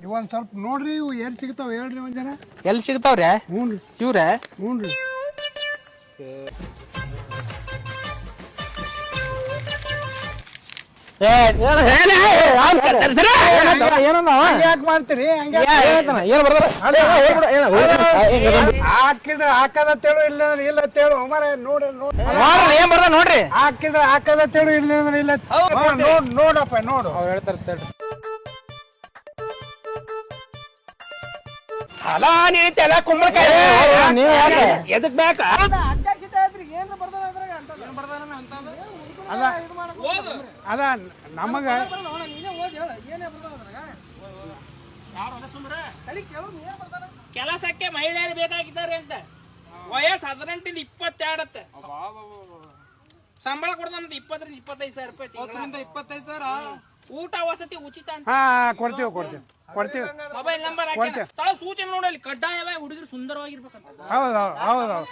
ಇವೊಂದು ಸ್ವಲ್ಪ ನೋಡ್ರಿ ಇವು ಎಲ್ಲಿ ಸಿಗ್ತಾವ ಹೇಳ್ರಿ ಒಂದ್ ಜನ. ಎಲ್ಲಿ ಸಿಗ್ತಾವ್ರಿ? ಹ್ಞೂ ರೀ ಇವ್ರೆ? ಹ್ಞೂ ರೀ. ಯಾಕೆ ಮಾಡ್ತೀರಿ ಹಂಗೆ? ಹಾಕಿದ್ರೆ ಹಾಕದ ತೇಳು ಇಲ್ಲ ಇಲ್ಲ ತೇಳು ಮರ ನೋಡಿ ಏನ್ ಬರ್ದ ನೋಡ್ರಿ. ಹಾಕಿದ್ರೆ ಹಾಕದ ತೇಳು ಇಲ್ಲ ಅಂದ್ರೆ ಇಲ್ಲ. ನೋಡಪ್ಪ ನೋಡು ಅವ್ ಹೇಳ್ತಾರ. ಅಲ ನೀತೆಲ್ಲ ಕುಂಬಳಕಾಯಿ ಎದಕ್ ಬೇಕ? ಅದ ನಮಗ ಕೆಲಸಕ್ಕೆ ಮಹಿಳೆಯರು ಬೇಕಾಗಿದ್ದಾರೆ ಅಂತ ವಯಸ್ಸು 18 22 ಸಂಬಳ ಕೊಡ್ದಂತ 20 25,000 ರೂಪಾಯಿ 25,000 ಊಟ ವಸತಿ ಉಚಿತ ಅಂತ. ಹಾ ಕೊಡ್ತೀವಿ ಕೊಡ್ತೀವಿ ಕೊಡ್ತೀವಿ. ಮೊಬೈಲ್ ನಂಬರ್ ಹಾಕಿ ಸ್ಥಳ ಸೂಚನೆ ನೋಡಲಿ ಕಡ್ಡಾಯವಾಗಿ ಹುಡುಗರು ಸುಂದರವಾಗಿರ್ಬೇಕಂತ. ಹೌದೌದು ಹೌದೌದು.